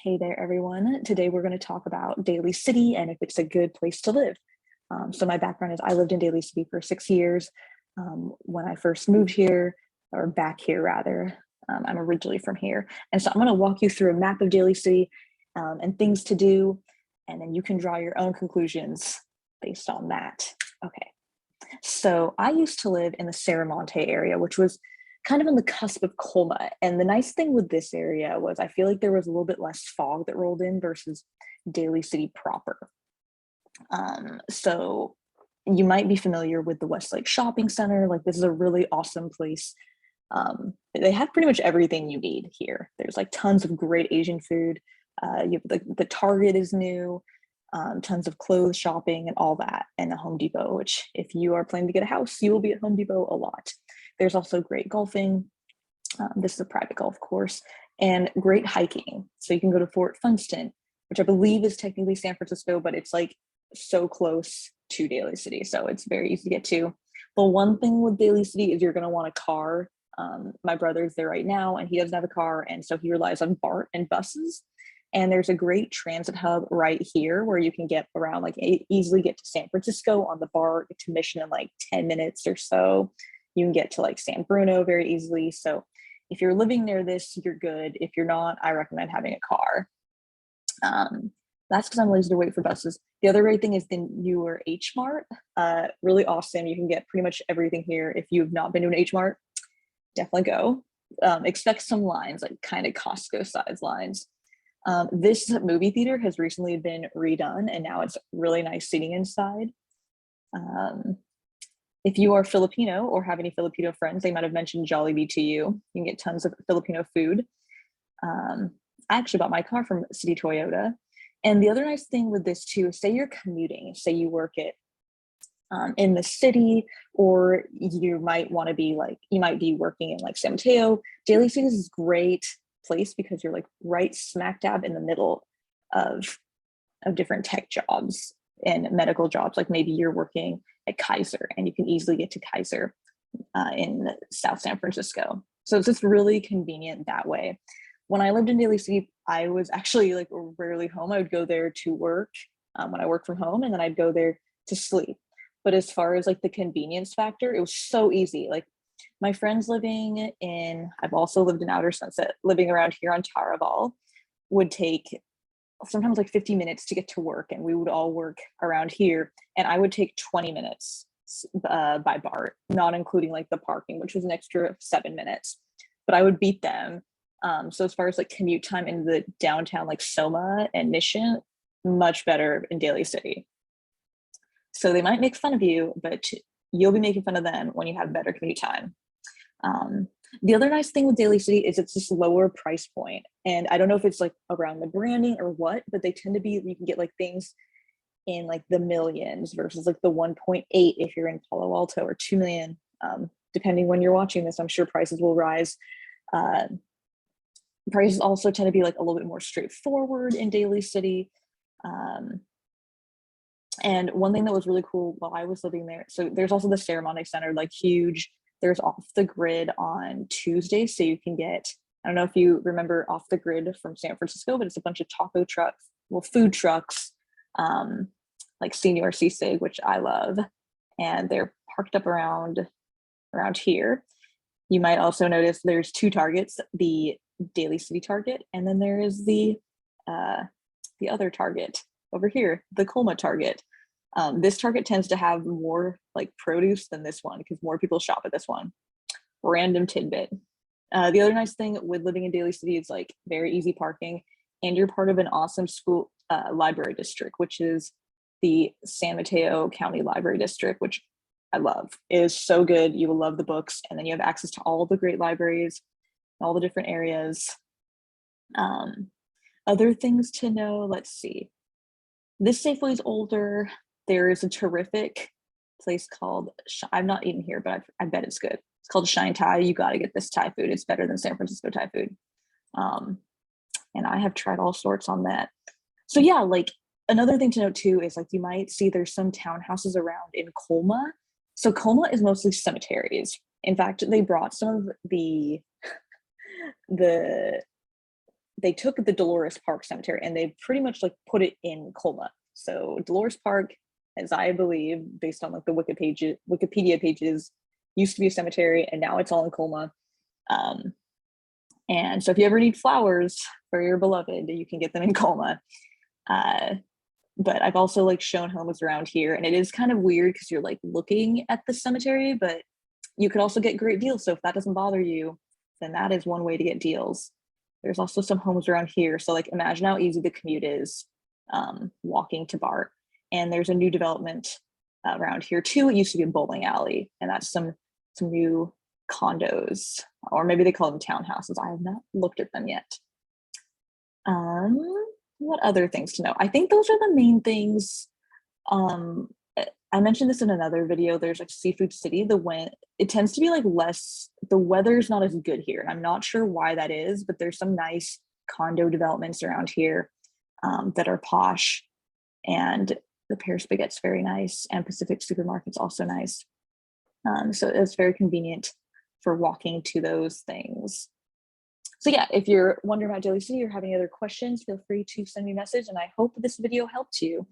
Hey there, everyone. Today we're going to talk about Daly City and if it's a good place to live. So my background is I lived in Daly City for 6 years. When I first moved here, or back here rather, I'm originally from here. And so I'm going to walk you through a map of Daly City and things to do, and then you can draw your own conclusions based on that. Okay, so I used to live in the Serramonte area, which was kind of on the cusp of Colma. And the nice thing with this area was I feel like there was a little bit less fog that rolled in versus Daly City proper. So you might be familiar with the Westlake Shopping Center. Like, this is a really awesome place. They have pretty much everything you need here. There's like tons of great Asian food. You have the Target is new, tons of clothes shopping and all that, and a Home Depot, which if you are planning to get a house, you will be at Home Depot a lot. There's also great golfing. This is a private golf course, and great hiking. So you can go to Fort Funston, which I believe is technically San Francisco, but it's like so close to Daly City. So it's very easy to get to. The one thing with Daly City is you're going to want a car. My brother's there right now and he doesn't have a car. And so he relies on BART and buses. And there's a great transit hub right here where you can get around, like easily get to San Francisco on the BART, get to Mission in like 10 minutes or so. You can get to like San Bruno very easily. So if you're living near this, you're good. If you're not, I recommend having a car. That's because I'm lazy to wait for buses. The other great thing is the newer H Mart. Really awesome. You can get pretty much everything here. If you've not been to an H Mart, definitely go. Expect some lines, like kind of Costco size lines. This movie theater has recently been redone and now it's really nice seating inside. If you are Filipino or have any Filipino friends, they might have mentioned Jollibee to you. You can get tons of Filipino food. I actually bought my car from City Toyota. And the other nice thing with this too, say you're commuting, say you work at in the city, or you might want to be like, you might be working in like San Mateo. Daly City is a great place because you're like right smack dab in the middle of different tech jobs and medical jobs. Like maybe you're working at Kaiser and you can easily get to Kaiser in South San Francisco. So it's just really convenient that way. When I lived in Daly City, I was actually like rarely home. I would go there to work when I worked from home, and then I'd go there to sleep. But as far as like the convenience factor, it was so easy. Like my friends living in, I've also lived in Outer Sunset, living around here on Taraval, would take sometimes like 50 minutes to get to work, and we would all work around here, and I would take 20 minutes by BART, not including like the parking, which was an extra 7 minutes, but I would beat them. So as far as like commute time in the downtown, like Soma and Mission, much better in Daly City. So they might make fun of you, but you'll be making fun of them when you have better commute time. The other nice thing with Daly City is it's this lower price point. And I don't know if it's like around the branding or what, but they tend to be, you can get like things in like the millions versus like the 1.8 if you're in Palo Alto, or 2 million, depending when you're watching this. I'm sure prices will rise. Prices also tend to be like a little bit more straightforward in Daly City. And one thing that was really cool while I was living there, so there's also the Ceremony Center, like huge. There's Off the Grid on Tuesday, so you can get, I don't know if you remember Off the Grid from San Francisco, but it's a bunch of taco trucks, well, food trucks, like Senior Sisig, which I love, and they're parked up around here. You might also notice there's two Targets, the Daly City Target, and then there is the other Target over here, the Colma Target. This Target tends to have more like produce than this one because more people shop at this one. Random tidbit. The other nice thing with living in Daly City is like very easy parking, and you're part of an awesome school library district, which is the San Mateo County Library District, which I love. It is so good. You will love the books, and then you have access to all the great libraries, all the different areas. Other things to know, let's see. This Safeway is older. There is a terrific place called, I've not eaten here, but I bet it's good. It's called Shine Thai. You got to get this Thai food. It's better than San Francisco Thai food. And I have tried all sorts on that. So yeah, like another thing to note too is like you might see there's some townhouses around in Colma. So Colma is mostly cemeteries. In fact, they brought some of the they took the Dolores Park Cemetery and they pretty much like put it in Colma. So Dolores Park, as I believe, based on like the Wikipedia pages, used to be a cemetery and now it's all in Colma. And so if you ever need flowers for your beloved, you can get them in Colma. But I've also like shown homes around here, and it is kind of weird because you're like looking at the cemetery, but you could also get great deals. So if that doesn't bother you, then that is one way to get deals. There's also some homes around here. So like imagine how easy the commute is walking to BART. And there's a new development around here too. It used to be a bowling alley, and that's some new condos, or maybe they call them townhouses. I have not looked at them yet. What other things to know? I think those are the main things. I mentioned this in another video. There's like Seafood City. It tends to be like less, the weather's not as good here. And I'm not sure why that is, but there's some nice condo developments around here that are posh. And the Pear Spaghette's very nice, and Pacific Supermarket's also nice. So it's very convenient for walking to those things. So yeah, if you're wondering about Daly City or have any other questions, feel free to send me a message, and I hope this video helped you.